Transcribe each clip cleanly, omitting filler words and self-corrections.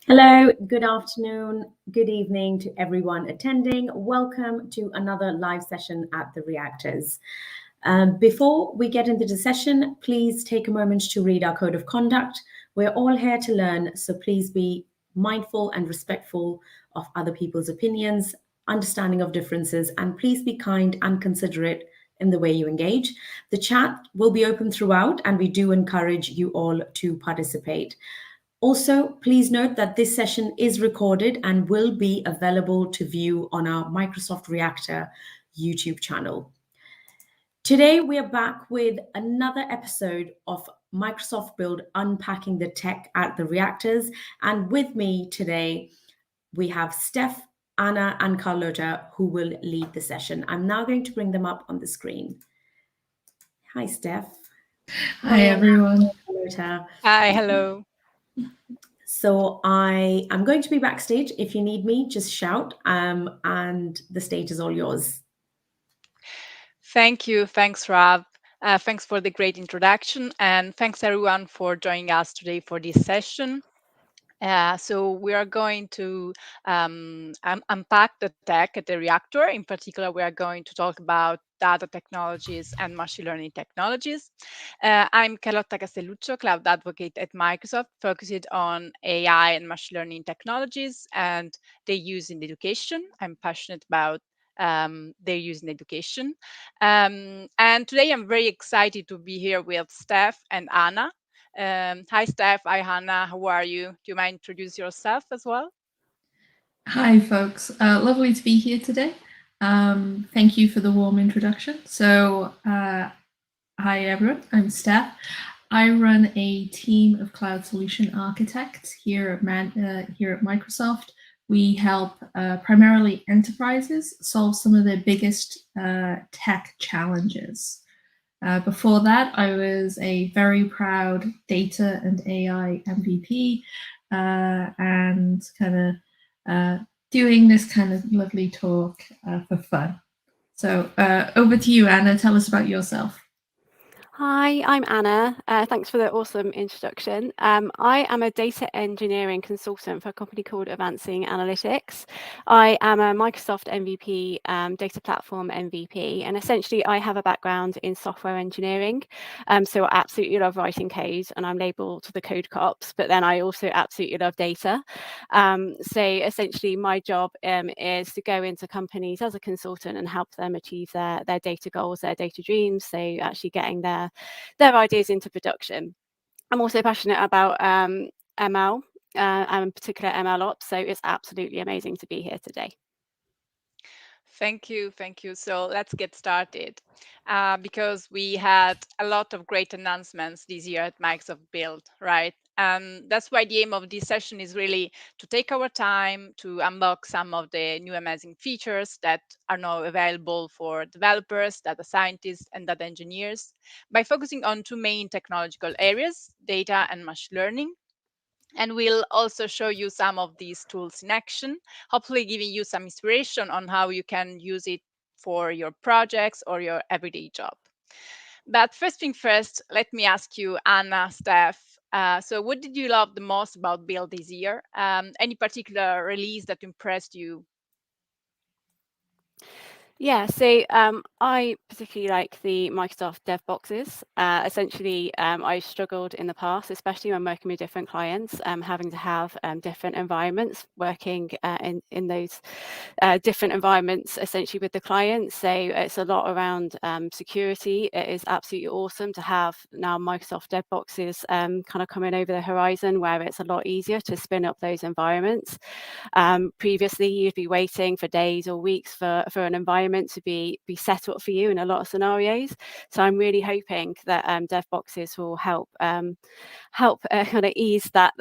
Hello, good afternoon, good evening to everyone attending. Welcome to another live session at the Reactors. Before we get into the session, please take a moment to read our code of conduct. We're all here to learn, so please be mindful and respectful of other people's opinions, understanding of differences, and please be kind and considerate in the way you engage. The chat will be open throughout, and we do encourage you all to participate. Also, please note that this session is recorded and will be available to view on our Microsoft Reactor YouTube channel. Today, we are back with another episode of Microsoft Build Unpacking the Tech at the Reactors. And with me today, we have Steph, Anna, and Carlotta who will lead the session. I'm now going to bring them up on the screen. Hi, Steph. Hi, everyone. Carlotta. Hi, hello. So I am going to be backstage. If you need me, just shout, and the stage is all yours. Thank you. Thanks, Rav. Thanks for the great introduction. And thanks, everyone, for joining us today for this session. So we are going to unpack the tech at the reactor. In particular, we are going to talk about data technologies and machine learning technologies. I'm Carlotta Castelluccio, cloud advocate at Microsoft, focused on AI and machine learning technologies and their use in education. I'm passionate about their use in education. And today I'm very excited to be here with Steph and Anna. Hi, Steph. Hi, Hannah. How are you? Do you mind introduce yourself as well? Hi, folks. Lovely to be here today. Thank you for the warm introduction. So, hi, everyone. I'm Steph. I run a team of cloud solution architects here at Microsoft. We help primarily enterprises solve some of their biggest tech challenges. Before that, I was a very proud data and AI MVP and kind of doing this kind of lovely talk for fun. So over to you, Anna. Tell us about yourself. Hi, I'm Anna. Thanks for the awesome introduction. I am a data engineering consultant for a company called Advancing Analytics. I am a Microsoft MVP, data platform MVP, and essentially I have a background in software engineering. So I absolutely love writing code, and I'm labeled the code cops, but then I also absolutely love data. So essentially my job is to go into companies as a consultant and help them achieve their data goals, their data dreams. So actually getting their ideas into production. I'm also passionate about ML and in particular ML ops, so it's absolutely amazing to be here today. Thank you. Thank you. So let's get started because we had a lot of great announcements this year at Microsoft Build, right? And that's why the aim of this session is really to take our time to unlock some of the new amazing features that are now available for developers, data scientists, and data engineers by focusing on two main technological areas, data and machine learning. And we'll also show you some of these tools in action, hopefully giving you some inspiration on how you can use it for your projects or your everyday job. But first thing first, let me ask you, Anna, Steph, so what did you love the most about Build this year? Any particular release that impressed you? Yeah, so I particularly like the Microsoft Dev Boxes. Essentially, I've struggled in the past, especially when working with different clients, having to have different environments, working in those different environments, essentially with the clients. So it's a lot around security. It is absolutely awesome to have now Microsoft Dev Boxes kind of coming over the horizon, where it's a lot easier to spin up those environments. Previously, you'd be waiting for days or weeks for an environment to be set up for you in a lot of scenarios. So I'm really hoping that dev boxes will help kind of ease that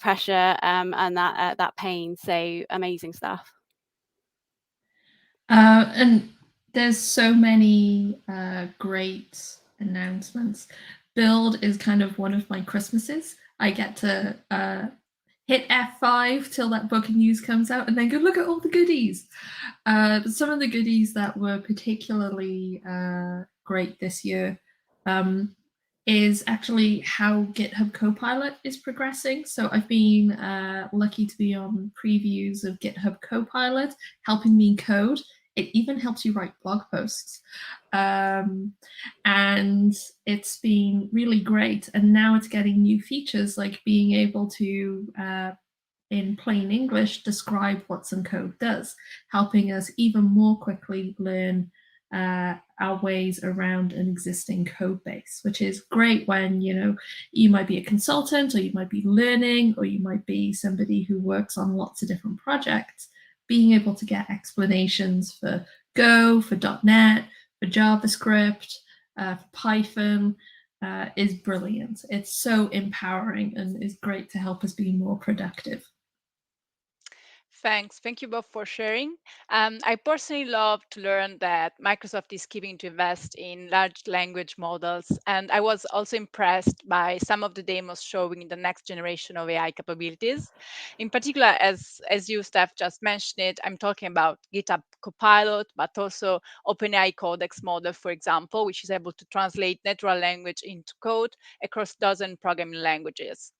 pressure and that pain. So amazing stuff. And there's so many great announcements. Build is kind of one of my Christmases. I get to hit F5 till that book of news comes out and then go look at all the goodies. Some of the goodies that were particularly great this year. is actually how GitHub Copilot is progressing. So I've been lucky to be on previews of GitHub Copilot, helping me code. It even helps you write blog posts. And it's been really great. And now it's getting new features like being able to, in plain English, describe what some code does, helping us even more quickly learn our ways around an existing code base, which is great when you might be a consultant, or you might be learning, or you might be somebody who works on lots of different projects. Being able to get explanations for Go, for .NET, for JavaScript, for Python is brilliant. It's so empowering and is great to help us be more productive. Thanks. Thank you both for sharing. I personally love to learn that Microsoft is keeping to invest in large language models. And I was also impressed by some of the demos showing the next generation of AI capabilities. In particular, as you, Steph, just mentioned it, I'm talking about GitHub Copilot, but also OpenAI Codex model, for example, which is able to translate natural language into code across dozen programming languages.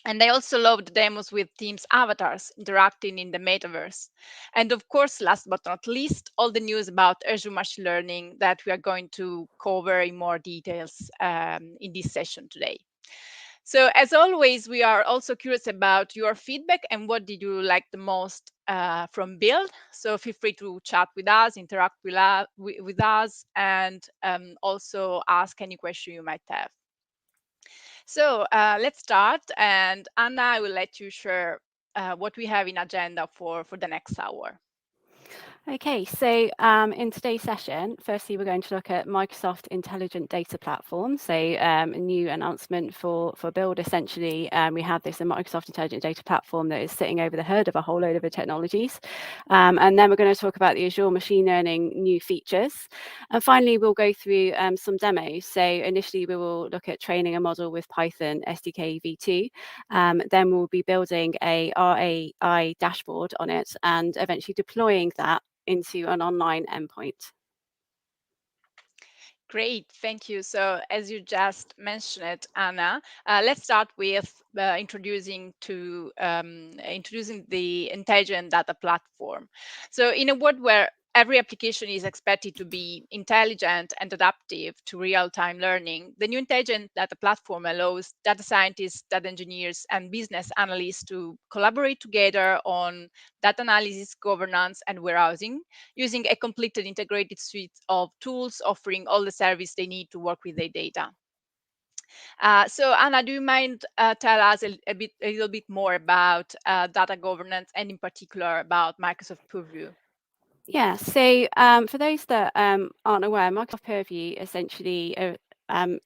And I also loved demos with Teams avatars interacting in the metaverse. And of course, last but not least, all the news about Azure Machine Learning that we are going to cover in more details in this session today. So as always, we are also curious about your feedback and what did you like the most from Build. So feel free to chat with us, interact with us, and also ask any question you might have. So let's start. And Anna, I will let you share what we have in agenda for the next hour. Okay, so in today's session, firstly, we're going to look at Microsoft Intelligent Data Platform. So a new announcement for Build, essentially. We have this Microsoft Intelligent Data Platform that is sitting over the hood of a whole load of technologies. And then we're going to talk about the Azure Machine Learning new features. And finally, we'll go through some demos. So initially, we will look at training a model with Python SDK v2. Then we'll be building a RAI dashboard on it and eventually deploying that into an online endpoint. Great, thank you. So as you just mentioned it, Anna, let's start with introducing the intelligent data platform. So in a world where every application is expected to be intelligent and adaptive to real-time learning, the new intelligent data platform allows data scientists, data engineers, and business analysts to collaborate together on data analysis, governance, and warehousing, using a complete and integrated suite of tools offering all the service they need to work with their data. So Anna, do you mind tell us a little bit more about data governance and in particular about Microsoft Purview? Yeah, so for those that aren't aware, Microsoft Purview essentially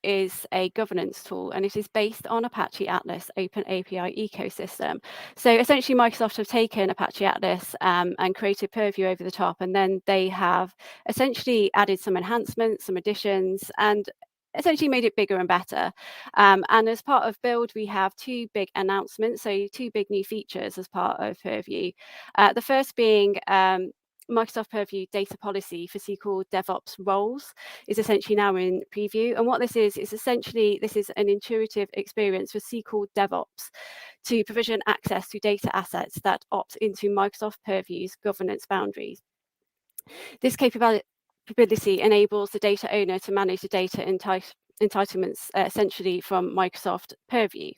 is a governance tool, and it is based on Apache Atlas Open API ecosystem. So essentially, Microsoft have taken Apache Atlas and created Purview over the top, and then they have essentially added some enhancements, some additions, and essentially made it bigger and better. And as part of Build, we have two big announcements, so two big new features as part of Purview. The first being Microsoft Purview data policy for SQL DevOps roles is essentially now in preview. And what this is essentially, this is an intuitive experience for SQL DevOps to provision access to data assets that opt into Microsoft Purview's governance boundaries. This capability enables the data owner to manage the data entitlements essentially from Microsoft Purview.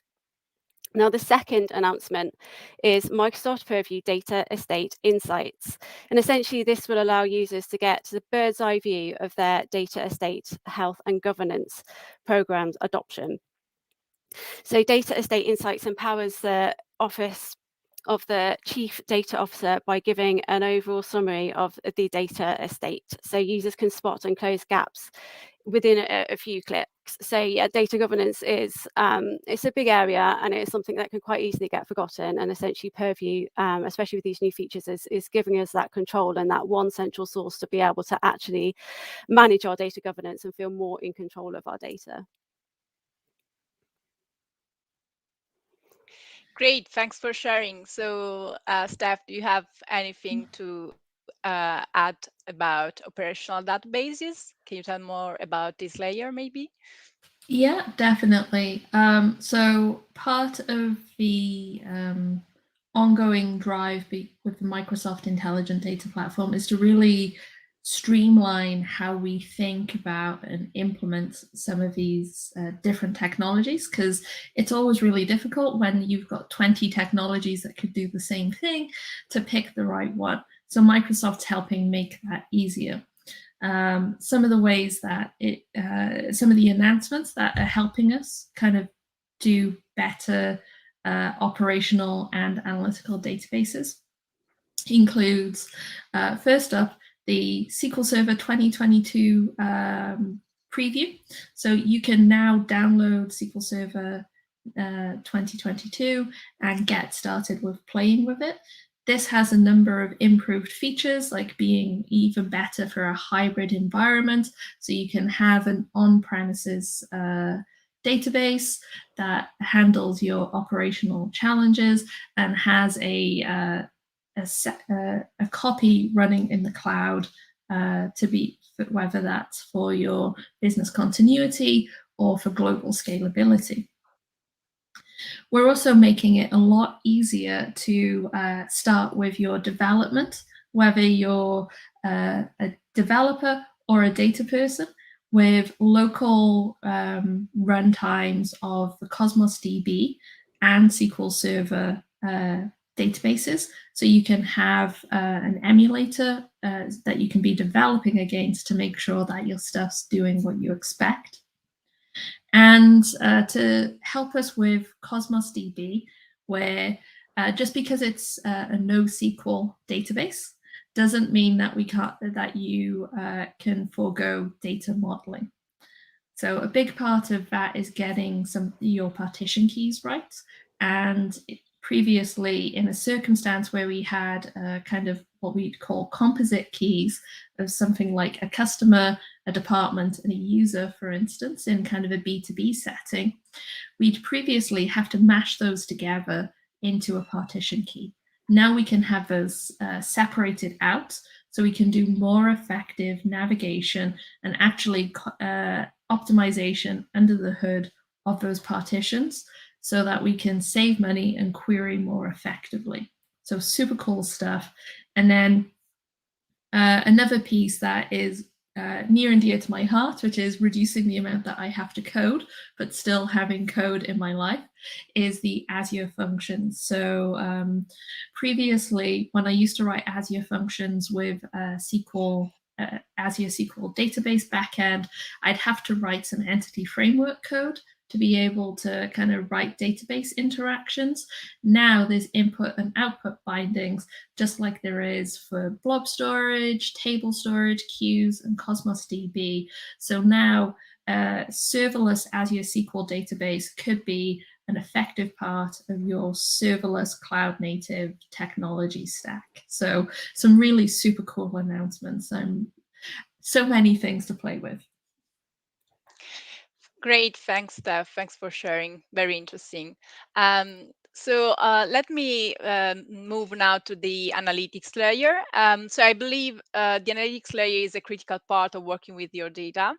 Now, the second announcement is Microsoft Purview Data Estate Insights. And essentially, this will allow users to get the bird's eye view of their data estate health and governance programs adoption. So Data Estate Insights empowers the Office of the Chief Data Officer by giving an overall summary of the data estate. So users can spot and close gaps within a few clicks. So yeah, data governance is it's a big area, and it's something that can quite easily get forgotten. And essentially Purview, especially with these new features, is giving us that control and that one central source to be able to actually manage our data governance and feel more in control of our data. Great, thanks for sharing. So Steph, do you have anything to add about operational databases? Can you tell more about this layer maybe? Yeah, definitely. So part of the ongoing drive with the Microsoft Intelligent Data Platform is to really streamline how we think about and implement some of these different technologies, because it's always really difficult when you've got 20 technologies that could do the same thing to pick the right one. So Microsoft's helping make that easier. Some of the ways that some of the announcements that are helping us kind of do better operational and analytical databases includes, first up, the SQL Server 2022 preview. So you can now download SQL Server 2022 and get started with playing with it. This has a number of improved features, like being even better for a hybrid environment. So you can have an on-premises database that handles your operational challenges and has a copy running in the cloud to be, whether that's for your business continuity or for global scalability. We're also making it a lot easier to start with your development, whether you're a developer or a data person, with local run times of the Cosmos DB and SQL Server databases. So you can have an emulator that you can be developing against to make sure that your stuff's doing what you expect. And to help us with Cosmos DB, where just because it's a NoSQL database doesn't mean that you can forego data modeling. So a big part of that is getting your partition keys right. And previously, in a circumstance where we had kind of what we'd call composite keys of something like a customer, a department, and a user, for instance, in kind of a B2B setting, we'd previously have to mash those together into a partition key. Now we can have those separated out, so we can do more effective navigation and actually optimization under the hood of those partitions, so that we can save money and query more effectively. So super cool stuff. And then another piece that is near and dear to my heart, which is reducing the amount that I have to code, but still having code in my life, is the Azure functions. So previously, when I used to write Azure functions with SQL, Azure SQL database backend, I'd have to write some entity framework code to be able to kind of write database interactions. Now there's input and output bindings, just like there is for blob storage, table storage, queues, and Cosmos DB. So now serverless Azure SQL database could be an effective part of your serverless cloud native technology stack. So some really super cool announcements and so many things to play with. Great, thanks, Steph. Thanks for sharing. Very interesting. So let me move now to the analytics layer. So I believe the analytics layer is a critical part of working with your data.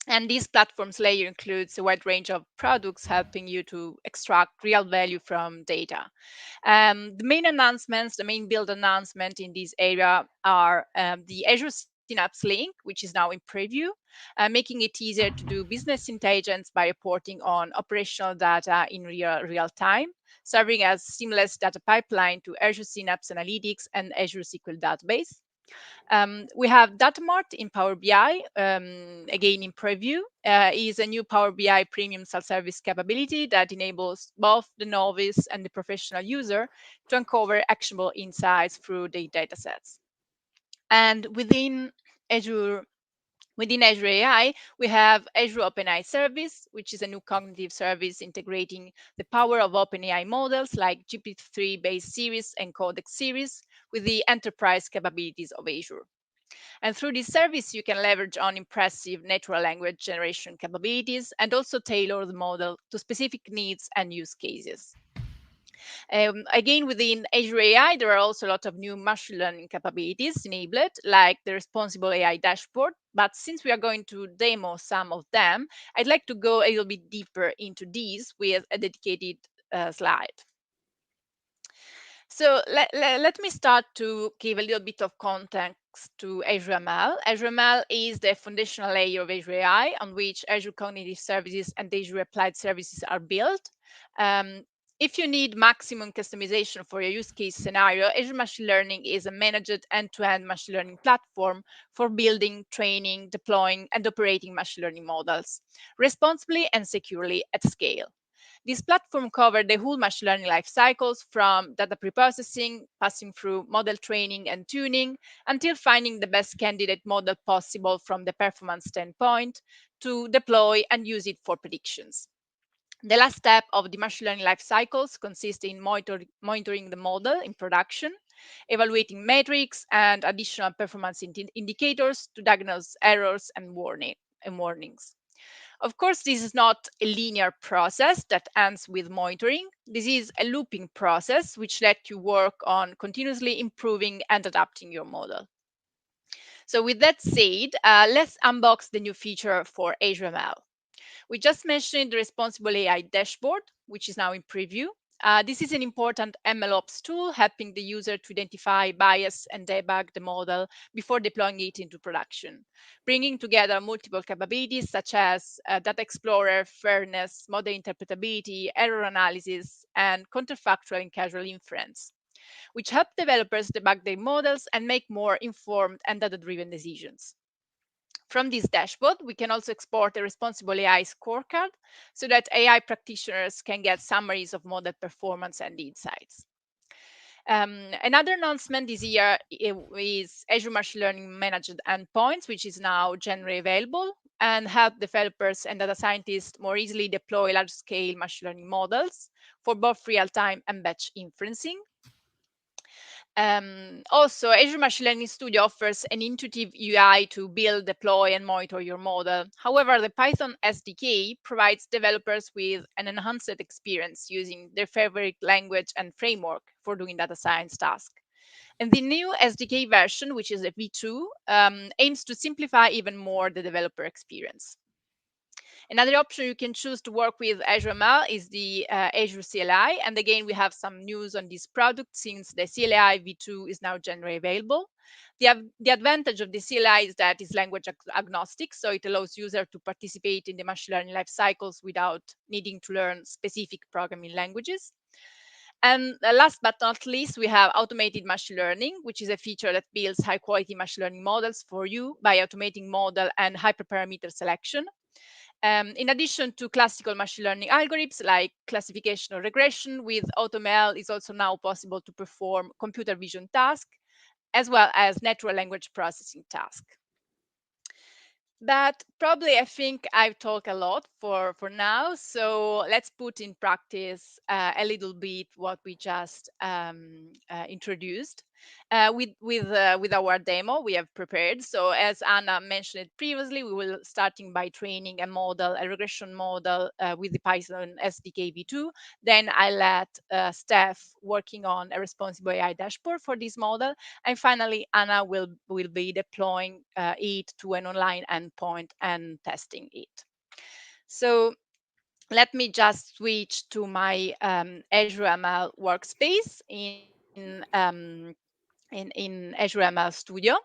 And this platform's layer includes a wide range of products helping you to extract real value from data. The main announcements, the main build announcement in this area are the Azure Synapse link, which is now in preview, making it easier to do business intelligence by reporting on operational data in real time, serving as seamless data pipeline to Azure Synapse Analytics and Azure SQL Database. We have Data Mart in Power BI, again in preview, is a new Power BI premium self-service capability that enables both the novice and the professional user to uncover actionable insights through the datasets. And within Azure AI, we have Azure OpenAI Service, which is a new cognitive service integrating the power of OpenAI models like GPT-3 base series and Codex series with the enterprise capabilities of Azure. And through this service, you can leverage on impressive natural language generation capabilities and also tailor the model to specific needs and use cases. Again, within Azure AI, there are also a lot of new machine learning capabilities enabled, like the Responsible AI dashboard. But since we are going to demo some of them, I'd like to go a little bit deeper into these with a dedicated slide. So let me start to give a little bit of context to Azure ML. Azure ML is the foundational layer of Azure AI on which Azure Cognitive Services and Azure Applied Services are built. If you need maximum customization for your use case scenario, Azure Machine Learning is a managed end-to-end machine learning platform for building, training, deploying, and operating machine learning models responsibly and securely at scale. This platform covers the whole machine learning life cycles from data preprocessing, passing through model training and tuning, until finding the best candidate model possible from the performance standpoint to deploy and use it for predictions. The last step of the machine learning life cycles consists in monitoring the model in production, evaluating metrics and additional performance indicators to diagnose errors and warnings. Of course, this is not a linear process that ends with monitoring. This is a looping process which lets you work on continuously improving and adapting your model. So with that said, let's unbox the new feature for Azure ML. We just mentioned the Responsible AI dashboard, which is now in preview. This is an important MLOps tool helping the user to identify bias and debug the model before deploying it into production, bringing together multiple capabilities such as data explorer, fairness, model interpretability, error analysis, and counterfactual and causal inference, which help developers debug their models and make more informed and data-driven decisions. From this dashboard, we can also export a Responsible AI scorecard so that AI practitioners can get summaries of model performance and insights. Another announcement this year is Azure Machine Learning Managed Endpoints, which is now generally available and help developers and data scientists more easily deploy large-scale machine learning models for both real-time and batch inferencing. Also, Azure Machine Learning Studio offers an intuitive UI to build, deploy, and monitor your model. However, the Python SDK provides developers with an enhanced experience using their favorite language and framework for doing data science tasks. And the new SDK version, which is a V2, aims to simplify even more the developer experience. Another option you can choose to work with Azure ML is the Azure CLI. And again, we have some news on this product since the CLI v2 is now generally available. The advantage of the CLI is that it's language agnostic, so it allows users to participate in the machine learning life cycles without needing to learn specific programming languages. And last but not least, we have automated machine learning, which is a feature that builds high quality machine learning models for you by automating model and hyperparameter selection. In addition to classical machine learning algorithms like classification or regression, with AutoML is also now possible to perform computer vision tasks as well as natural language processing tasks. But probably I think I've talked a lot for now. So let's put in practice a little bit what we just introduced with our demo we have prepared. So as Anna mentioned previously, we will starting by training a model, a regression model with the Python SDK v2. Then I let Steph working on a Responsible AI dashboard for this model. And finally, Anna will be deploying it to an online endpoint and testing it. So let me just switch to my Azure ML workspace in Azure ML Studio.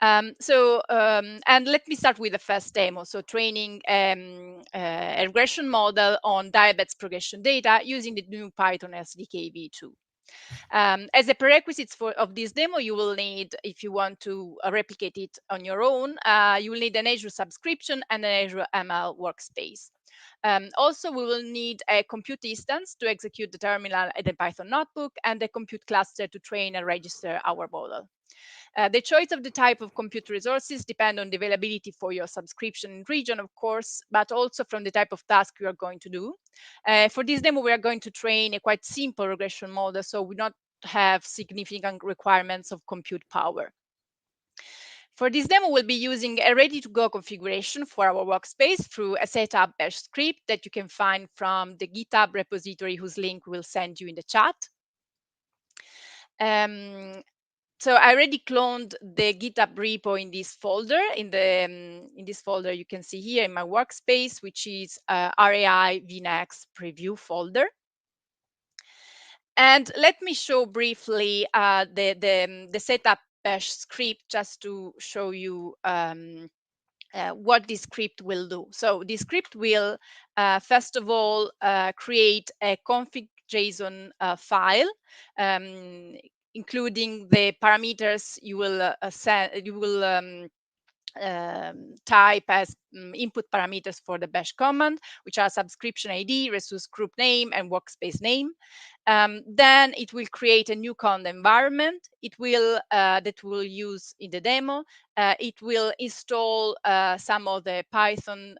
And let me start with the first demo. So training a regression model on diabetes progression data using the new Python SDK v2. As a prerequisites of this demo, you will need, if you want to replicate it on your own, you will need an Azure subscription and an Azure ML workspace. Also, we will need a compute instance to execute the terminal and the Python notebook, and a compute cluster to train and register our model. The choice of the type of compute resources depend on the availability for your subscription region, of course, but also from the type of task you are going to do. For this demo, we are going to train a quite simple regression model, so we not have significant requirements of compute power. For this demo, we'll be using a ready-to-go configuration for our workspace through a setup bash script that you can find from the GitHub repository, whose link we'll send you in the chat. So I already cloned the GitHub repo in this folder. In this folder, you can see here in my workspace, which is RAI vnex preview folder. And let me show briefly the setup bash script just to show you what this script will do. So this script will, first of all, create a config.json file, including the parameters you will type as input parameters for the bash command, which are subscription ID, resource group name, and workspace name. Then it will create a new conda environment. It will that we'll use in the demo. It will install some of the Python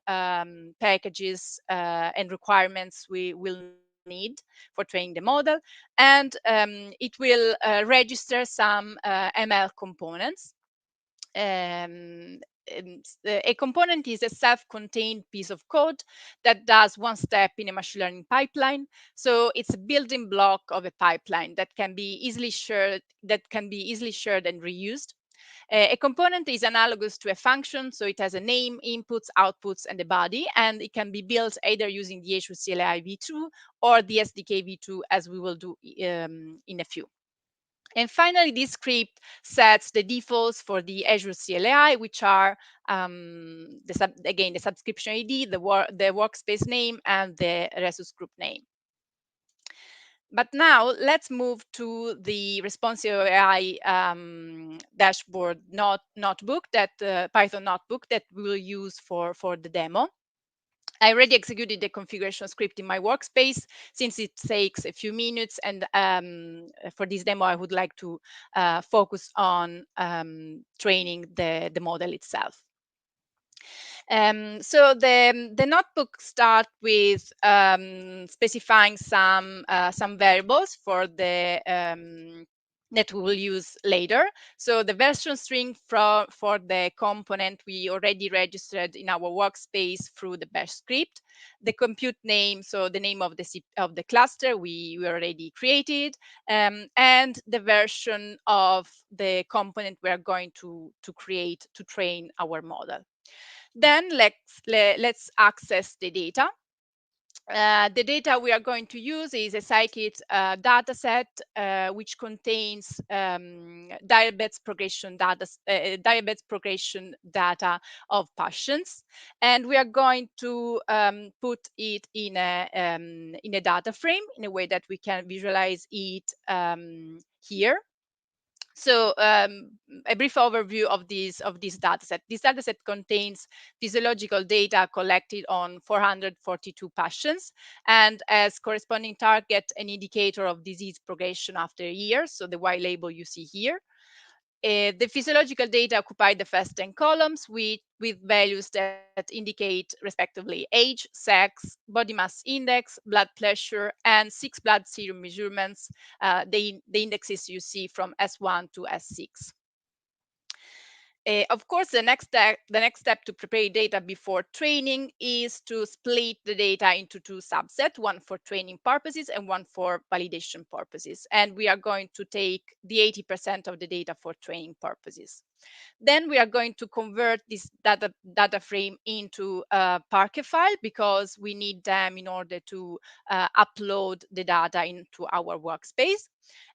packages and requirements we will need for training the model, and it will register some ML components. A component is a self-contained piece of code that does one step in a machine learning pipeline. So it's a building block of a pipeline that can be easily shared, and reused. A component is analogous to a function, so it has a name, inputs, outputs, and a body, and it can be built either using the Azure CLI v2 or the SDK v2, as we will do in a few. And finally, this script sets the defaults for the Azure CLI, which are, again, the subscription ID, the workspace name, and the resource group name. But now let's move to the responsive AI dashboard notebook, that Python notebook that we will use for the demo. I already executed the configuration script in my workspace since it takes a few minutes. And for this demo, I would like to focus on training the model itself. So the notebook starts with specifying some variables for the that we will use later. So the version string for the component we already registered in our workspace through the bash script. The compute name, so the name of the cluster we already created, and the version of the component we are going to create to train our model. Then let's access the data. The data we are going to use is a scikit dataset, which contains diabetes progression data of patients, and we are going to put it in a data frame in a way that we can visualize it here. So a brief overview of this dataset. This dataset contains physiological data collected on 442 patients, and as corresponding target, an indicator of disease progression after a year, so the white label you see here. The physiological data occupy the first 10 columns with values that indicate respectively age, sex, body mass index, blood pressure, and 6 blood serum measurements. The indexes you see from S1 to S6. Of course, the next step to prepare data before training is to split the data into two subsets, one for training purposes and one for validation purposes. And we are going to take the 80% of the data for training purposes. Then we are going to convert this data frame into a Parquet file, because we need them in order to upload the data into our workspace.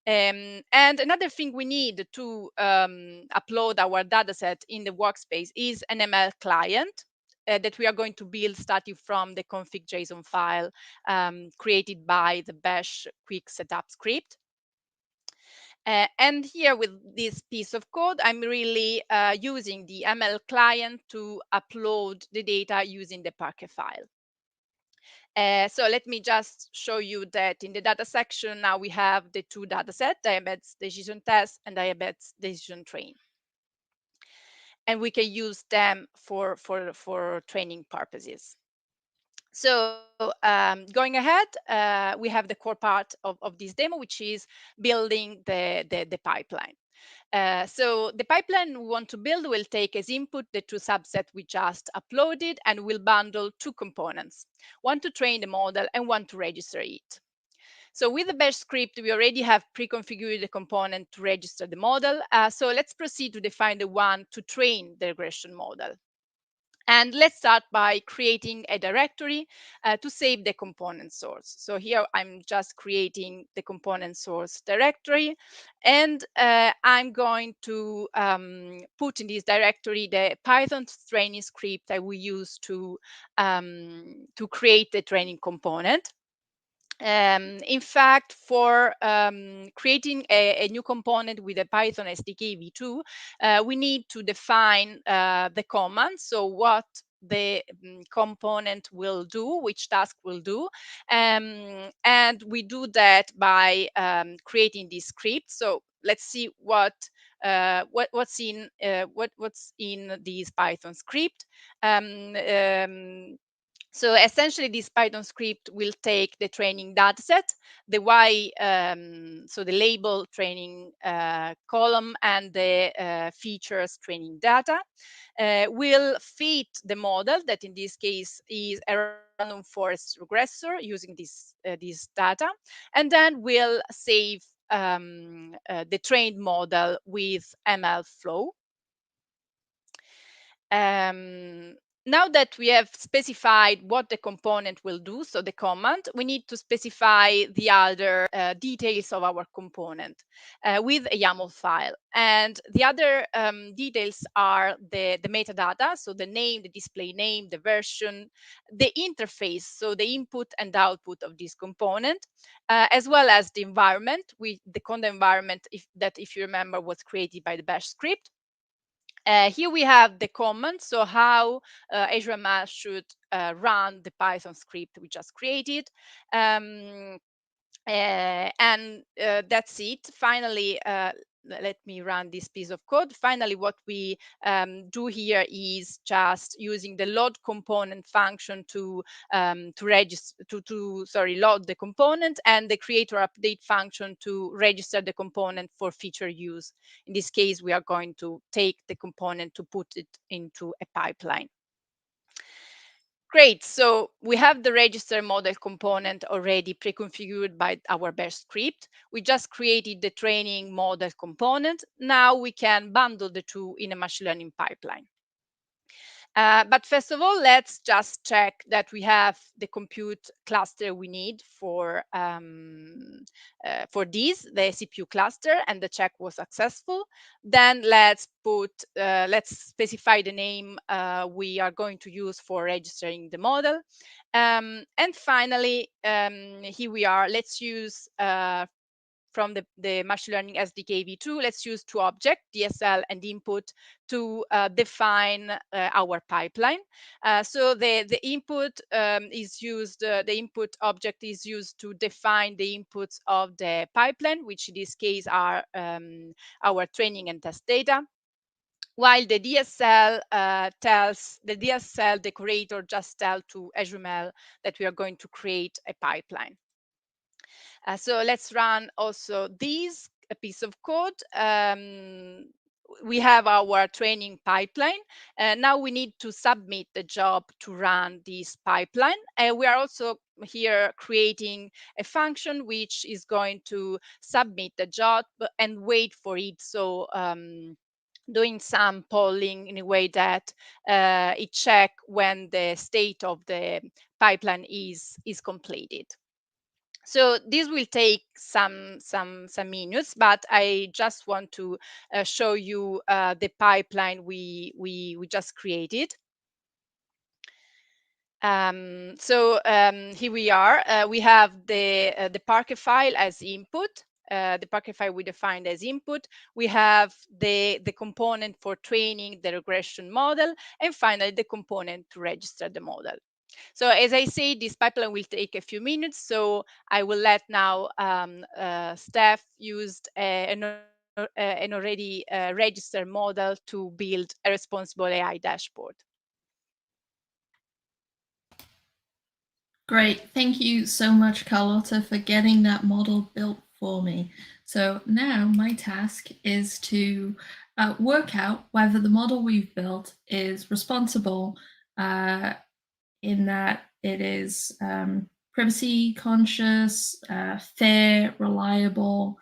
And another thing we need to upload our dataset in the workspace is an ML client that we are going to build starting from the config.json file created by the bash quick setup script. And here with this piece of code, I'm really using the ML client to upload the data using the Parquet file. So let me just show you that in the data section, now we have the two datasets, diabetes decision test and diabetes decision train. And we can use them for training purposes. So going ahead, we have the core part of this demo, which is building the pipeline. So the pipeline we want to build will take as input the two subsets we just uploaded and will bundle two components, one to train the model and one to register it. So with the bash script, we already have pre-configured the component to register the model. So let's proceed to define the one to train the regression model. And let's start by creating a directory to save the component source. So here I'm just creating the component source directory, and I'm going to put in this directory the Python training script that we use to create the training component. In fact, for creating a new component with a Python SDK v2, we need to define the command. So what the component will do, which task will do. And we do that by creating this script. So let's see what's in this Python script. So essentially, this Python script will take the training dataset, the so the label training column and the features training data, will feed the model that in this case is a random forest regressor using this data, and then will save the trained model with ML flow. Now that we have specified what the component will do, so the command, we need to specify the other details of our component with a YAML file. And the other details are the metadata, so the name, the display name, the version, the interface, so the input and output of this component, as well as the environment, the content environment, if you remember, was created by the bash script. Here we have the command, so how Azure ML should run the Python script we just created. And that's it. Finally, let me run this piece of code. Finally, what we do here is just using the load component function to register load the component, and the creator update function to register the component for future use. In this case, we are going to take the component to put it into a pipeline. Great, so we have the register model component already pre-configured by our bash script. We just created the training model component. Now we can bundle the two in a machine learning pipeline. But first of all, let's just check that we have the compute cluster we need for this, the CPU cluster, and the check was successful. Then let's specify the name we are going to use for registering the model. And finally, here we are. Let's use from the machine learning SDK v2, let's use two objects, DSL and input, to define our pipeline. So the input is used, the input object is used to define the inputs of the pipeline, which in this case are our training and test data. While the DSL the DSL decorator just tells to Azure ML that we are going to create a pipeline. So let's run also this piece of code. We have our training pipeline. Now we need to submit the job to run this pipeline. We are also here creating a function which is going to submit the job and wait for it. So doing some polling in a way that it check when the state of the pipeline is completed. So this will take some minutes, but I just want to show you the pipeline we just created. Here we are. We have the Parquet file as input. The Parquet file we defined as input. We have the component for training the regression model, and finally the component to register the model. So as I say, this pipeline will take a few minutes. So I will let now Steph use an already registered model to build a responsible AI dashboard. Great. Thank you so much, Carlotta, for getting that model built for me. So now my task is to work out whether the model we've built is responsible in that it is privacy conscious, fair, reliable,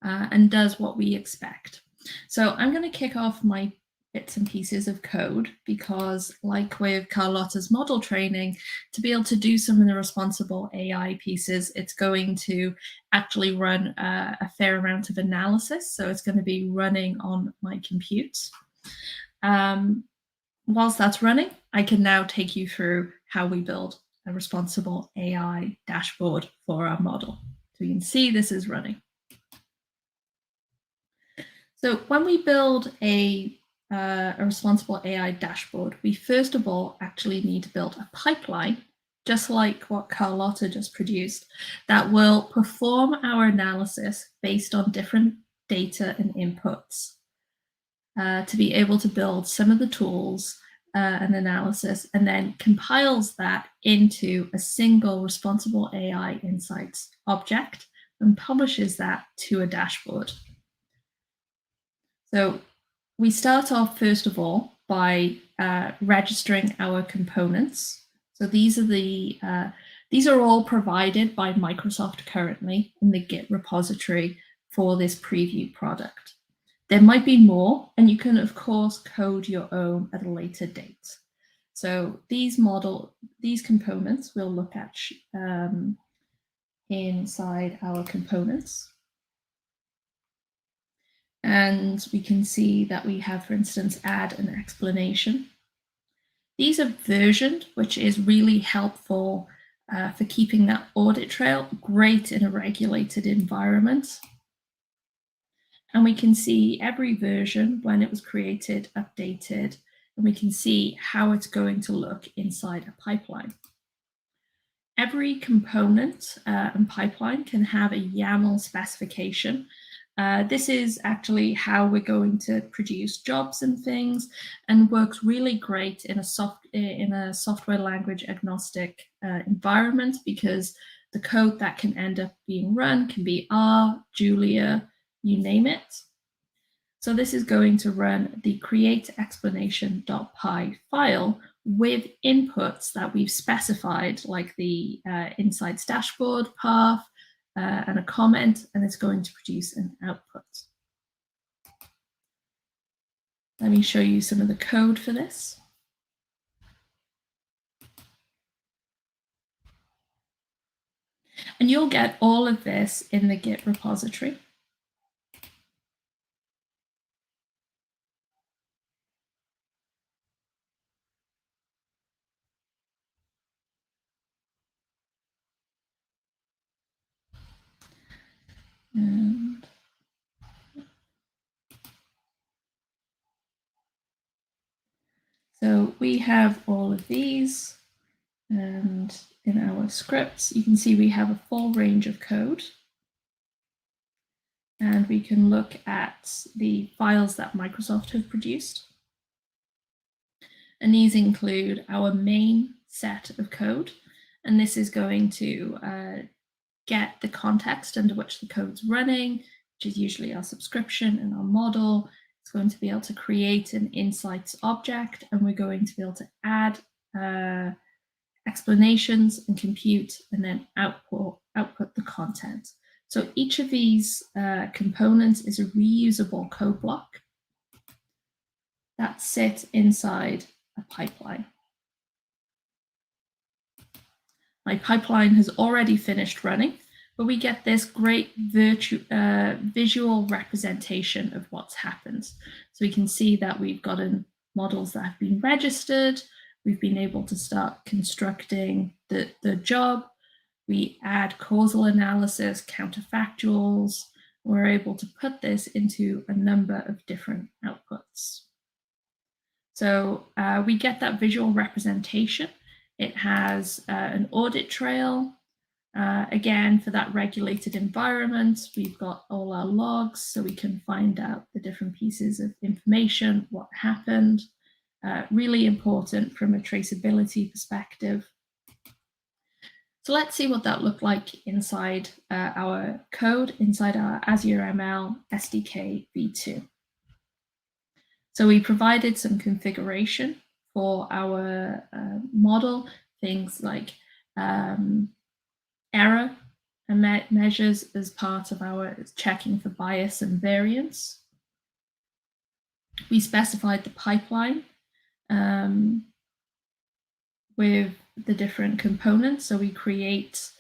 and does what we expect. So I'm going to kick off my bits and pieces of code because, like with Carlotta's model training, to be able to do some of the responsible AI pieces, it's going to actually run a fair amount of analysis. So it's going to be running on my compute. Whilst that's running, I can now take you through how we build a responsible AI dashboard for our model. So you can see this is running. So when we build a responsible AI dashboard, we first of all actually need to build a pipeline, just like what Carlotta just produced, that will perform our analysis based on different data and inputs to be able to build some of the tools and analysis, and then compiles that into a single responsible AI insights object and publishes that to a dashboard. So we start off, first of all, by registering our components. So these are all provided by Microsoft currently in the Git repository for this preview product. There might be more, and you can, of course, code your own at a later date. So these components we'll look at inside our components. And we can see that we have, for instance, add an explanation. These are versioned, which is really helpful for keeping that audit trail great in a regulated environment. And we can see every version when it was created, updated, and we can see how it's going to look inside a pipeline. Every component and pipeline can have a YAML specification. This is actually how we're going to produce jobs and things, and works really great in a software language agnostic environment, because the code that can end up being run can be R, Julia, you name it. So this is going to run the create explanation.py file with inputs that we've specified, like the insights dashboard path and a comment, and it's going to produce an output. Let me show you some of the code for this. And you'll get all of this in the Git repository. And so we have all of these, and in our scripts, you can see we have a full range of code. And we can look at the files that Microsoft have produced. And these include our main set of code. And this is going to get the context under which the code's running, which is usually our subscription and our model. It's going to be able to create an insights object, and we're going to be able to add explanations and compute, and then output the content. So each of these components is a reusable code block that sits inside a pipeline. My pipeline has already finished running, but we get this great visual representation of what's happened. So we can see that we've gotten models that have been registered. We've been able to start constructing the job. We add causal analysis, counterfactuals. We're able to put this into a number of different outputs. So we get that visual representation. It has an audit trail. Again, for that regulated environment, we've got all our logs, so we can find out the different pieces of information, what happened. Really important from a traceability perspective. So let's see what that looked like inside our code, inside our Azure ML SDK v2. So we provided some configuration for our model, things like error and measures as part of our checking for bias and variance. We specified the pipeline with the different components. So we create,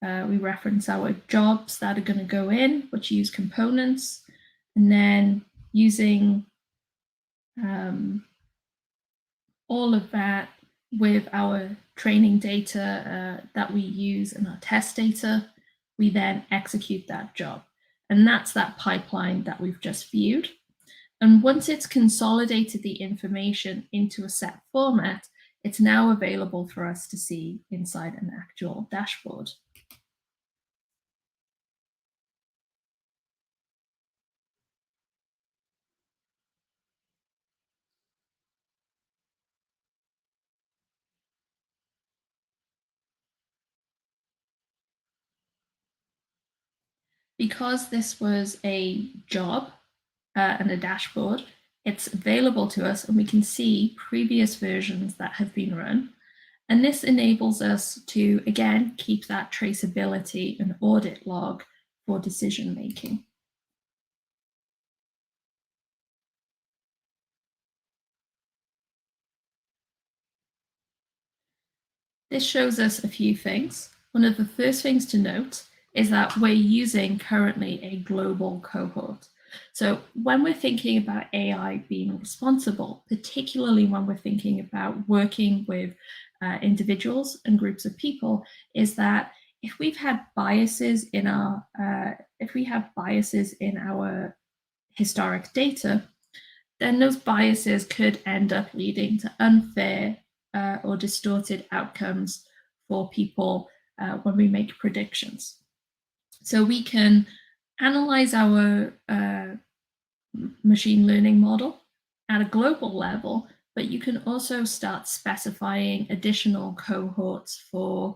we reference our jobs that are going to go in, which use components, and then using all of that with our training data that we use and our test data, we then execute that job. And that's that pipeline that we've just viewed. And once it's consolidated the information into a set format, it's now available for us to see inside an actual dashboard. Because this was a job and a dashboard, it's available to us and we can see previous versions that have been run. And this enables us to, again, keep that traceability and audit log for decision making. This shows us a few things. One of the first things to note is that we're using currently a global cohort. So when we're thinking about AI being responsible, particularly when we're thinking about working with individuals and groups of people, is that if we've had biases in our historic data, then those biases could end up leading to unfair or distorted outcomes for people when we make predictions. So we can analyze our machine learning model at a global level, but you can also start specifying additional cohorts for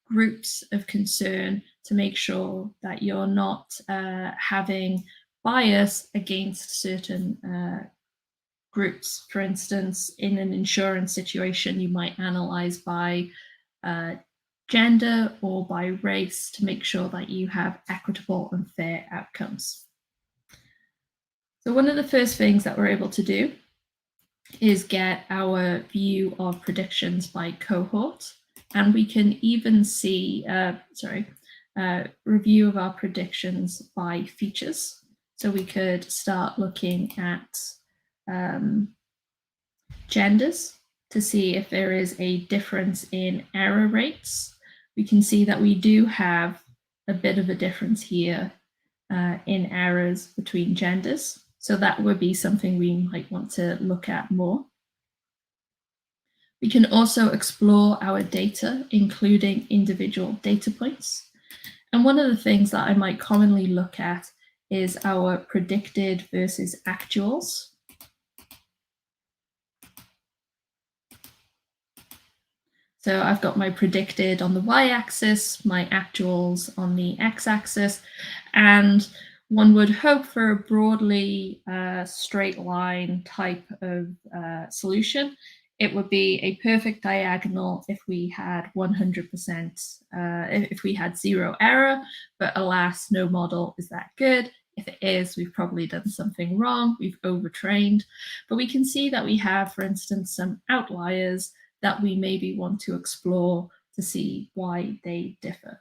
groups of concern to make sure that you're not having bias against certain groups. For instance, in an insurance situation, you might analyze by gender or by race to make sure that you have equitable and fair outcomes. So one of the first things that we're able to do is get our view of predictions by cohort, and we can even see, review of our predictions by features. So we could start looking at genders to see if there is a difference in error rates. We can see that we do have a bit of a difference here in errors between genders. So that would be something we might want to look at more. We can also explore our data, including individual data points. And one of the things that I might commonly look at is our predicted versus actuals. So I've got my predicted on the y-axis, my actuals on the x-axis, and one would hope for a broadly straight line type of solution. It would be a perfect diagonal if we had 100%, if we had 0 error, but alas, no model is that good. If it is, we've probably done something wrong, we've overtrained. But we can see that we have, for instance, some outliers that we maybe want to explore to see why they differ.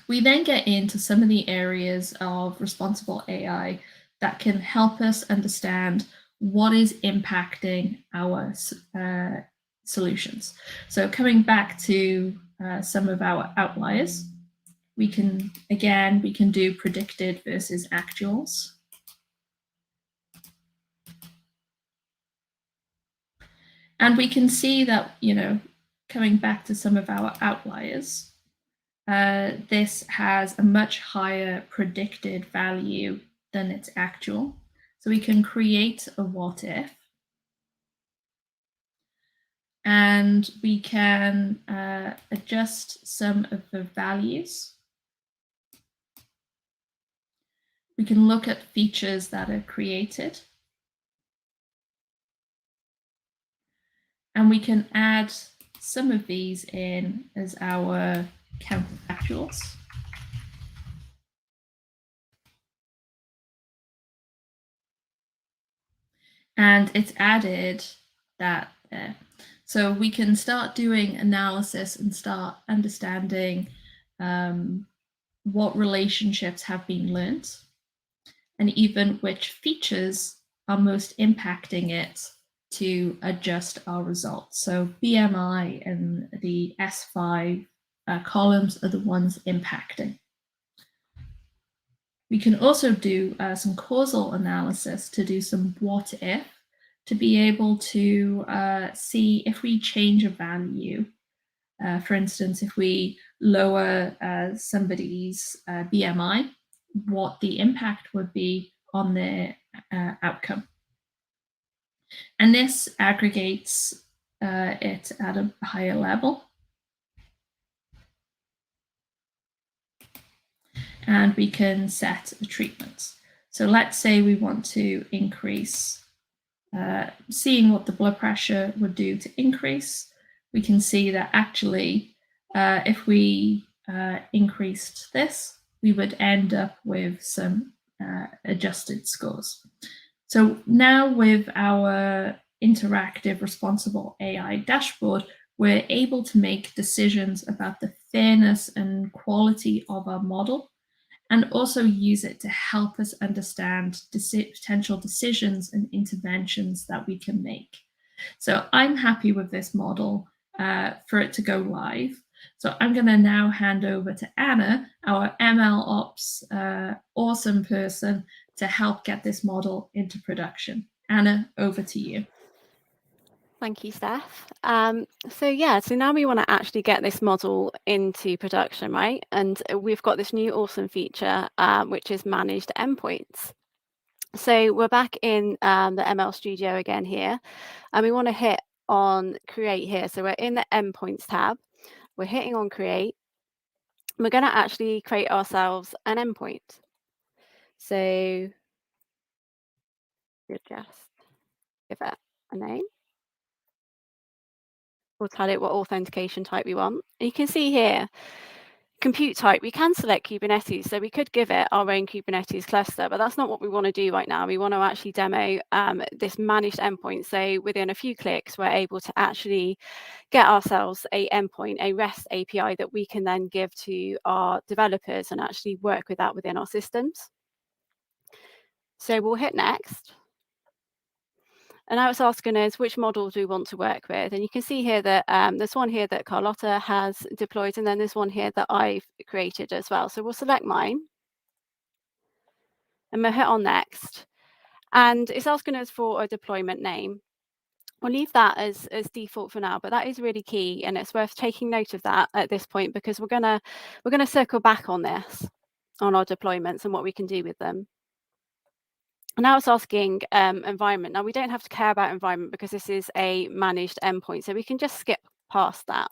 We then get into some of the areas of responsible AI that can help us understand what is impacting our solutions. So coming back to some of our outliers, we can do predicted versus actuals. And we can see that, coming back to some of our outliers, this has a much higher predicted value than its actual. So we can create a what if. and we can adjust some of the values. We can look at features that are created. And we can add some of these in as our counterfactuals. And it's added that there. So we can start doing analysis and start understanding what relationships have been learned, and even which features are most impacting it to adjust our results. So BMI and the S5 columns are the ones impacting. We can also do some causal analysis to do some what if, to be able to see if we change a value. For instance, if we lower somebody's BMI, what the impact would be on their outcome. And this aggregates it at a higher level. And we can set a treatment. So let's say we want to increase, seeing what the blood pressure would do to increase. We can see that actually, if we increased this, we would end up with some adjusted scores. So now with our interactive responsible AI dashboard, we're able to make decisions about the fairness and quality of our model, and also use it to help us understand potential decisions and interventions that we can make. So I'm happy with this model for it to go live. So I'm going to now hand over to Anna, our ML Ops awesome person, to help get this model into production. Anna, over to you. Thank you, Steph. So now we want to actually get this model into production, right? And we've got this new awesome feature, which is managed endpoints. So we're back in the ML Studio again here, and we want to hit on create here. So we're in the endpoints tab. We're hitting on create. We're going to actually create ourselves an endpoint. So we'll just give it a name. We'll tell it what authentication type we want. And you can see here, compute type, we can select Kubernetes. So we could give it our own Kubernetes cluster, but that's not what we want to do right now. We want to actually demo this managed endpoint. So within a few clicks, we're able to actually get ourselves a endpoint, a REST API that we can then give to our developers and actually work with that within our systems. So we'll hit next. And now it's asking us which models we want to work with. And you can see here that there's one here that Carlotta has deployed, and then there's one here that I've created as well. So we'll select mine. And we'll hit on next. And it's asking us for a deployment name. We'll leave that as default for now, but that is really key. And it's worth taking note of that at this point, because we're gonna circle back on this, on our deployments and what we can do with them. Now it's asking environment. Now we don't have to care about environment because this is a managed endpoint, so we can just skip past that.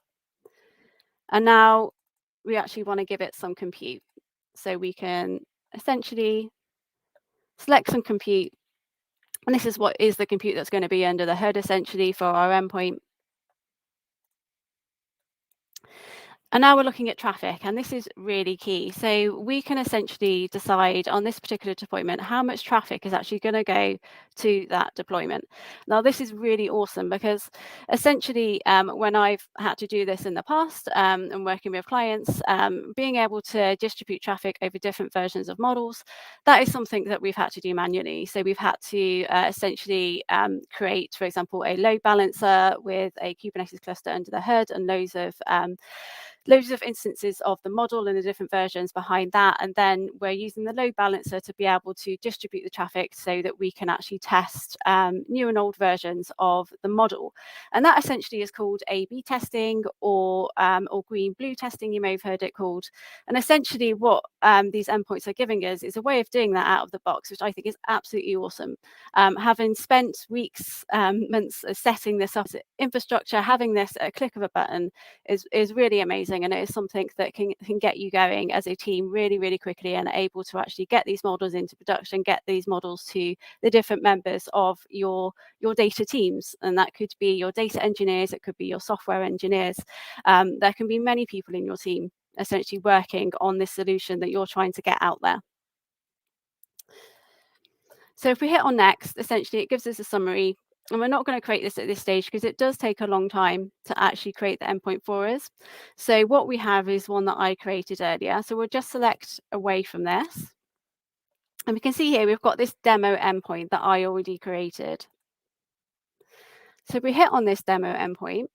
And now we actually want to give it some compute. So we can essentially select some compute. And this is what is the compute that's going to be under the hood essentially for our endpoint. And now we're looking at traffic, and this is really key. So we can essentially decide on this particular deployment how much traffic is actually going to go to that deployment. Now, this is really awesome because essentially when I've had to do this in the past and working with clients, being able to distribute traffic over different versions of models, that is something that we've had to do manually. So we've had to essentially create, for example, a load balancer with a Kubernetes cluster under the hood and loads of loads of instances of the model and the different versions behind that. And then we're using the load balancer to be able to distribute the traffic so that we can actually test new and old versions of the model. And that essentially is called A/B testing, or green-blue testing, you may have heard it called. And essentially what these endpoints are giving us is a way of doing that out of the box, which I think is absolutely awesome. Having spent weeks, months setting this up infrastructure, having this at a click of a button is really amazing, and it is something that can get you going as a team really, really quickly, and able to actually get these models into production, get these models to the different members of your data teams. And that could be your data engineers, it could be your software engineers. There can be many people in your team essentially working on this solution that you're trying to get out there. So if we hit on next, essentially it gives us a summary. And we're not going to create this at this stage because it does take a long time to actually create the endpoint for us. So what we have is one that I created earlier. So we'll just select away from this. And we can see here we've got this demo endpoint that I already created. So if we hit on this demo endpoint,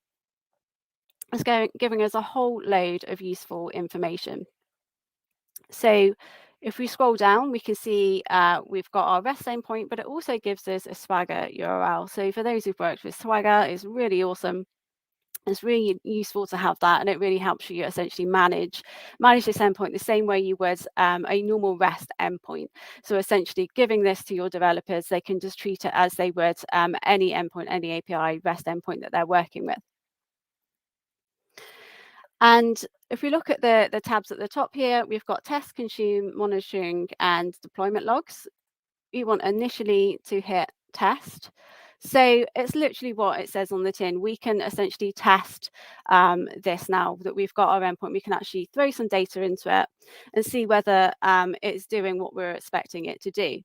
it's giving us a whole load of useful information. So if we scroll down, we can see we've got our REST endpoint, but it also gives us a Swagger URL. So for those who've worked with Swagger, it's really awesome. It's really useful to have that, and it really helps you essentially manage this endpoint the same way you would a normal REST endpoint. So essentially giving this to your developers, they can just treat it as they would any endpoint, any API REST endpoint that they're working with. And if we look at the tabs at the top here, we've got test, consume, monitoring, and deployment logs. You want initially to hit test. So it's literally what it says on the tin. We can essentially test this now that we've got our endpoint. We can actually throw some data into it and see whether it's doing what we're expecting it to do.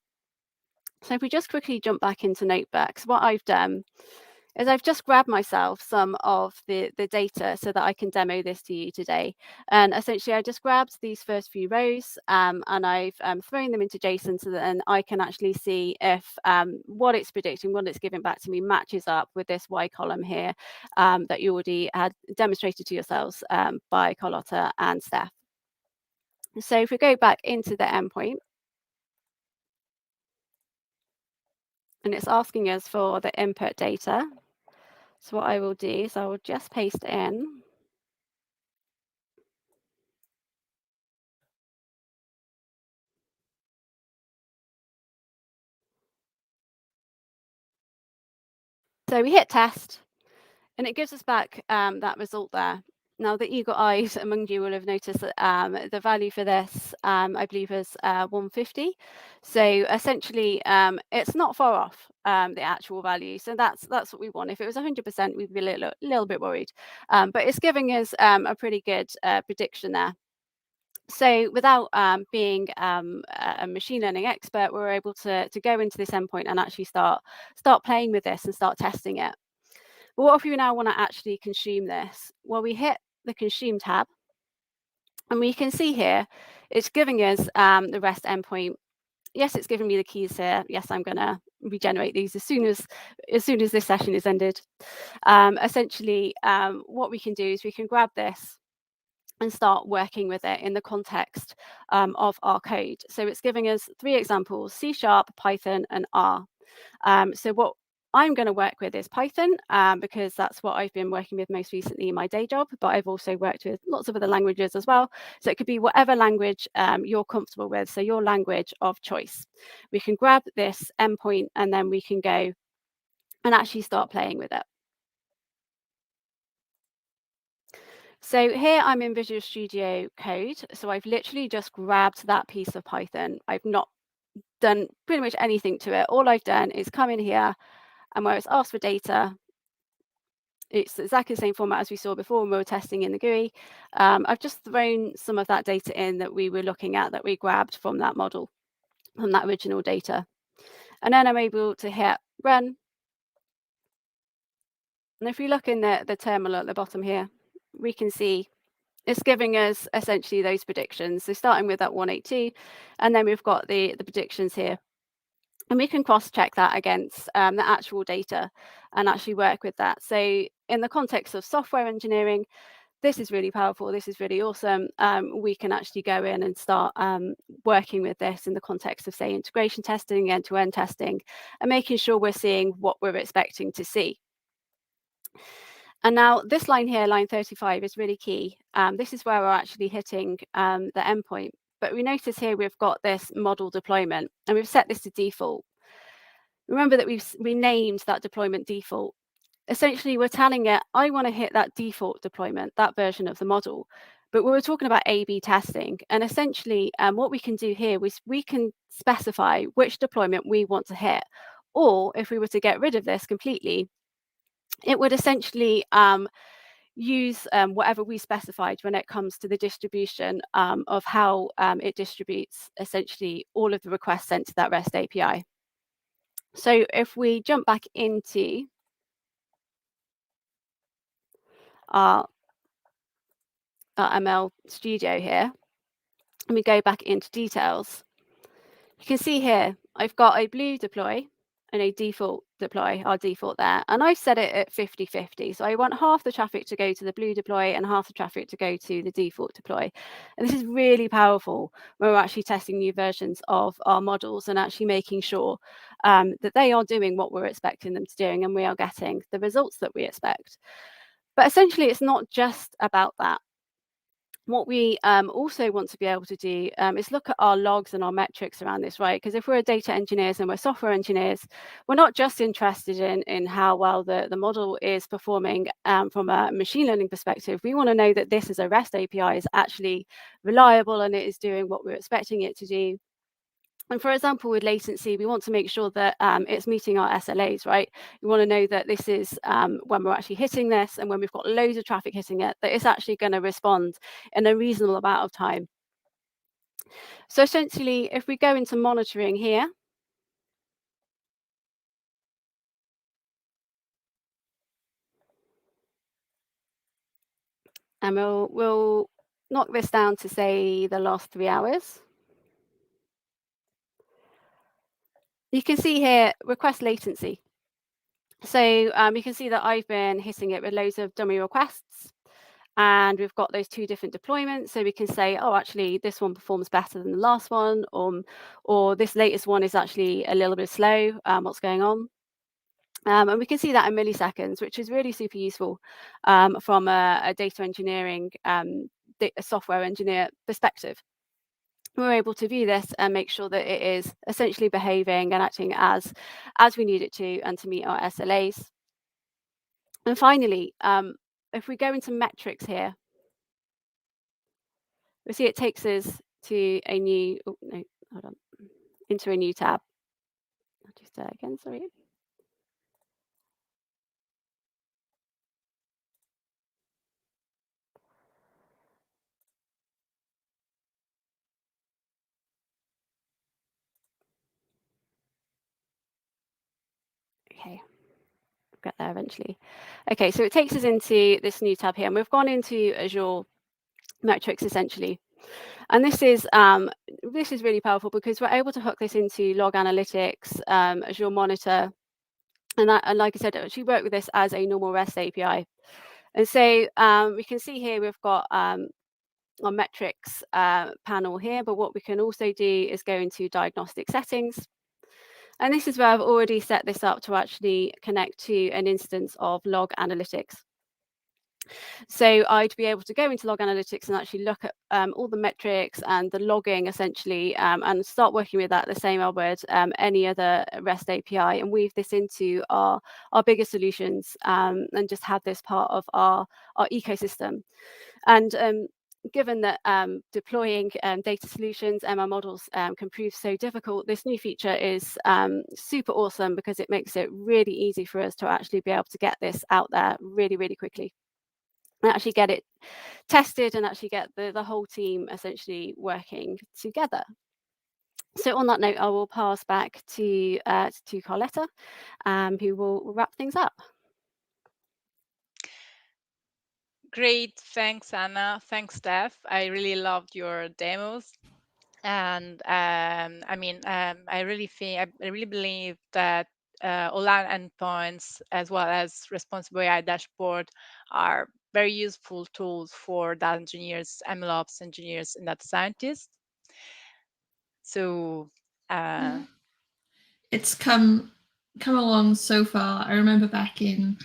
So if we just quickly jump back into Notebooks, what I've done is I've just grabbed myself some of the data so that I can demo this to you today. And essentially, I just grabbed these first few rows and I've thrown them into JSON so that then I can actually see if what it's predicting, what it's giving back to me matches up with this Y column here that you already had demonstrated to yourselves by Carlotta and Steph. So if we go back into the endpoint, and it's asking us for the input data. So what I will do is I will just paste in so we hit test and it gives us back that result there. Now the eagle eyes among you will have noticed that the value for this I believe is 150. So essentially it's not far off the actual value. So that's what we want. If it was 100%, we'd be a little bit worried. But it's giving us a pretty good prediction there. So without being a machine learning expert, we're able to go into this endpoint and actually start playing with this and start testing it. But what if we now want to actually consume this? Well, we hit the consume tab, and we can see here it's giving us the REST endpoint. Yes, it's giving me the keys here. Yes, I'm going to regenerate these as soon as this session is ended. Essentially, what we can do is we can grab this and start working with it in the context of our code. So it's giving us 3 examples: C#, Python, and R. So what I'm going to work with is Python because that's what I've been working with most recently in my day job, but I've also worked with lots of other languages as well. So it could be whatever language you're comfortable with, so your language of choice. We can grab this endpoint and then we can go and actually start playing with it. So here I'm in Visual Studio Code. So I've literally just grabbed that piece of Python. I've not done pretty much anything to it. All I've done is come in here, and where it's asked for data, it's exactly the same format as we saw before when we were testing in the GUI. I've just thrown some of that data in that we were looking at, that we grabbed from that model, from that original data. And then I'm able to hit run. And if we look in the terminal at the bottom here, we can see it's giving us essentially those predictions. So starting with that 182, and then we've got the predictions here. And we can cross-check that against the actual data and actually work with that. So in the context of software engineering, this is really powerful, this is really awesome, we can actually go in and start working with this in the context of, say, integration testing, end-to-end testing, and making sure we're seeing what we're expecting to see. And now this line here, line 35, is really key. This is where we're actually hitting the endpoint. But we notice here we've got this model deployment, and we've set this to default. Remember that we've renamed that deployment default. Essentially, we're telling it, I want to hit that default deployment, that version of the model. But we were talking about A/B testing. And essentially, what we can do here is we can specify which deployment we want to hit. Or if we were to get rid of this completely, it would essentially use whatever we specified when it comes to the distribution of how it distributes essentially all of the requests sent to that REST API. So if we jump back into our ML Studio here, and we go back into details, you can see here I've got a blue deploy and a default deploy, our default there, and I've set it at 50-50. So I want half the traffic to go to the blue deploy and half the traffic to go to the default deploy. And this is really powerful when we're actually testing new versions of our models and actually making sure that they are doing what we're expecting them to do, and we are getting the results that we expect. But essentially, it's not just about that. What we also want to be able to do is look at our logs and our metrics around this, right? Because if we're data engineers and we're software engineers, we're not just interested in how well the model is performing from a machine learning perspective. We want to know that this as a REST API is actually reliable and it is doing what we're expecting it to do. And for example, with latency, we want to make sure that it's meeting our SLAs, right? We want to know that this is when we're actually hitting this, and when we've got loads of traffic hitting it, that it's actually going to respond in a reasonable amount of time. So essentially, if we go into monitoring here, and we'll knock this down to, say, the last 3 hours. You can see here, request latency. So you can see that I've been hitting it with loads of dummy requests, and we've got those 2 different deployments. So we can say, oh, actually, this one performs better than the last one, or this latest one is actually a little bit slow. What's going on? And we can see that in milliseconds, which is really super useful from a data engineering, a software engineer perspective. We're able to view this and make sure that it is essentially behaving and acting as we need it to, and to meet our SLAs. And finally, if we go into metrics here, we see it takes us to a new, into a new tab. I'll just do that again, sorry. Okay, we'll get there eventually. Okay, so it takes us into this new tab here, and we've gone into Azure Metrics essentially. And this is really powerful because we're able to hook this into Log Analytics, Azure Monitor, and like I said, actually work with this as a normal REST API. And so we can see here we've got our metrics panel here, but what we can also do is go into Diagnostic Settings. And this is where I've already set this up to actually connect to an instance of Log Analytics. So I'd be able to go into Log Analytics and actually look at all the metrics and the logging essentially, and start working with that the same I would any other REST API, and weave this into our bigger solutions, and just have this part of our ecosystem. And given that deploying data solutions, ML models can prove so difficult, this new feature is super awesome because it makes it really easy for us to actually be able to get this out there really, really quickly, and actually get it tested and actually get the whole team essentially working together. So on that note, I will pass back to Carlotta, who will wrap things up. Great, thanks Anna, thanks Steph. I really loved your demos, and I really believe that all our endpoints as well as responsible AI dashboard are very useful tools for data engineers, MLOps engineers, and data scientists. So it's come along so far. I remember back in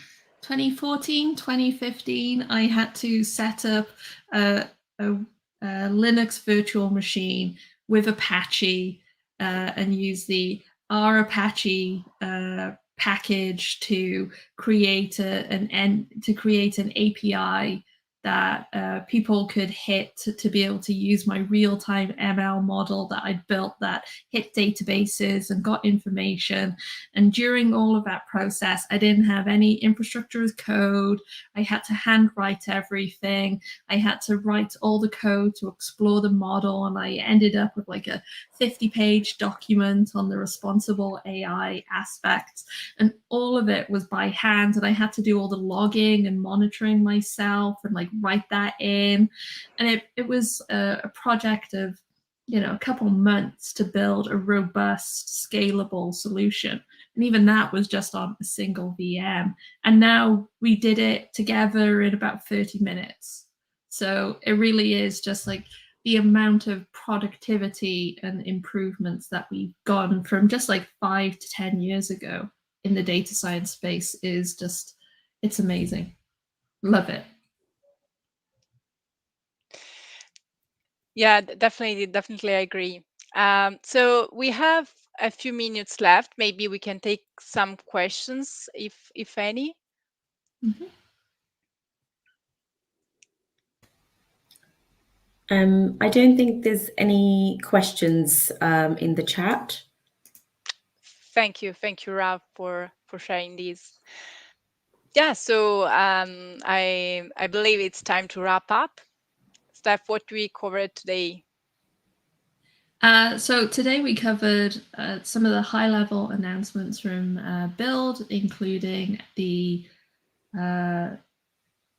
2014, 2015, I had to set up a Linux virtual machine with Apache and use the Apache package to create an API that people could hit to be able to use my real-time ML model that I'd built that hit databases and got information. And during all of that process, I didn't have any infrastructure as code. I had to handwrite everything. I had to write all the code to explore the model, and I ended up with like a 50-page document on the responsible AI aspects, and all of it was by hand, and I had to do all the logging and monitoring myself and like write that in. And it was a project of, you know, a couple months to build a robust, scalable solution. And even that was just on a single VM. And now we did it together in about 30 minutes. So it really is just like the amount of productivity and improvements that we've gotten from just like 5 to 10 years ago in the data science space is just, it's amazing. Love it. Yeah, definitely I agree. So we have a few minutes left. Maybe we can take some questions, if any. Mm-hmm. I don't think there's any questions in the chat. Thank you, Rav, for sharing these. Yeah, so I believe it's time to wrap up. Steph, what do we cover today? So today we covered some of the high-level announcements from Build, including the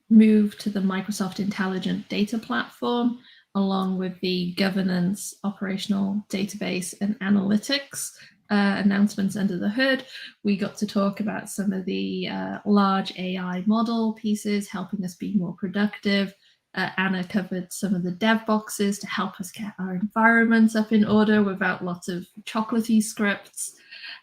move to the Microsoft Intelligent Data Platform, along with the governance, operational database, and analytics announcements under the hood. We got to talk about some of the large AI model pieces, helping us be more productive. Anna covered some of the dev boxes to help us get our environments up in order without lots of chocolatey scripts.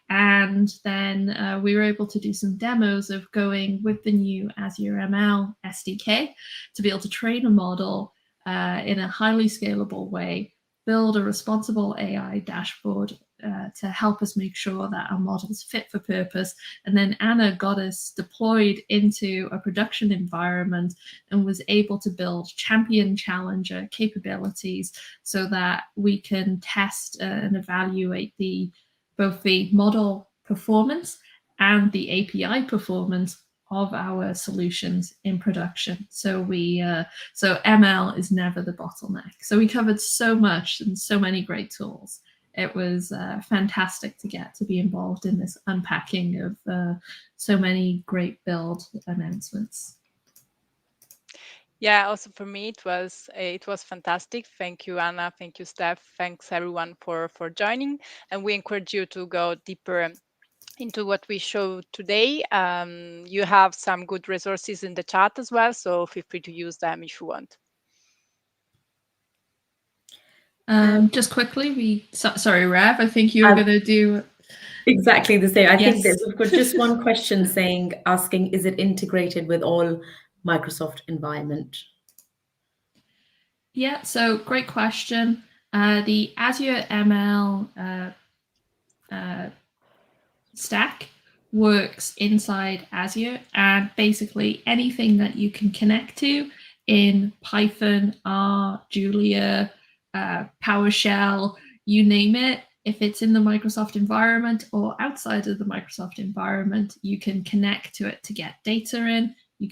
And then we were able to do some demos of going with the new Azure ML SDK to be able to train a model in a highly scalable way, build a responsible AI dashboard to help us make sure that our model is fit for purpose. And then Anna got us deployed into a production environment and was able to build champion challenger capabilities so that we can test and evaluate both the model performance and the API performance of our solutions in production. So so ML is never the bottleneck. So we covered so much and so many great tools. It was fantastic to get to be involved in this unpacking of so many great build announcements. Yeah, also for me, it was fantastic. Thank you, Anna. Thank you, Steph. Thanks everyone for joining. And we encourage you to go deeper into what we showed today. You have some good resources in the chat as well, so feel free to use them if you want. Just quickly, sorry, Rav, I think you were going to do exactly the same. I yes. think that we've got just one question asking, is it integrated with all Microsoft environment? Yeah, so great question. The Azure ML stack works inside Azure, and basically anything that you can connect to in Python, R, Julia, PowerShell, you name it, if it's in the Microsoft environment or outside of the Microsoft environment, you can connect to it to get data in. You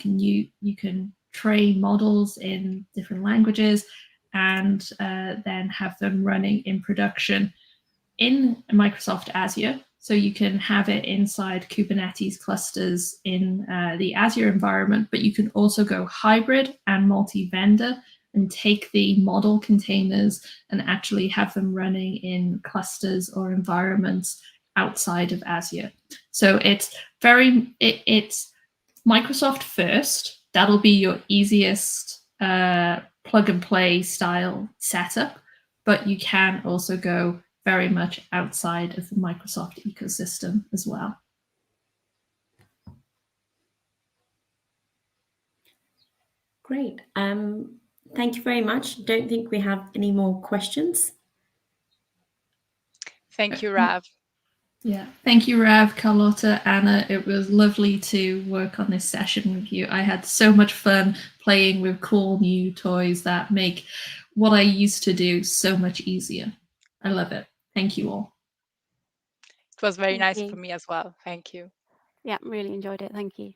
can train models in different languages and then have them running in production in Microsoft Azure. So you can have it inside Kubernetes clusters in the Azure environment, but you can also go hybrid and multi-vendor and take the model containers and actually have them running in clusters or environments outside of Azure. So it's Microsoft first, that'll be your easiest plug and play style setup, but you can also go very much outside of the Microsoft ecosystem as well. Great. Thank you very much. Don't think we have any more questions. Thank you, Rav. Yeah, thank you, Rav, Carlotta, Anna. It was lovely to work on this session with you. I had so much fun playing with cool new toys that make what I used to do so much easier. I love it. Thank you all. It was very Thank nice you. for me as well. Thank you. Yeah, really enjoyed it. Thank you.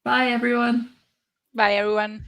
Bye, everyone. Bye, everyone.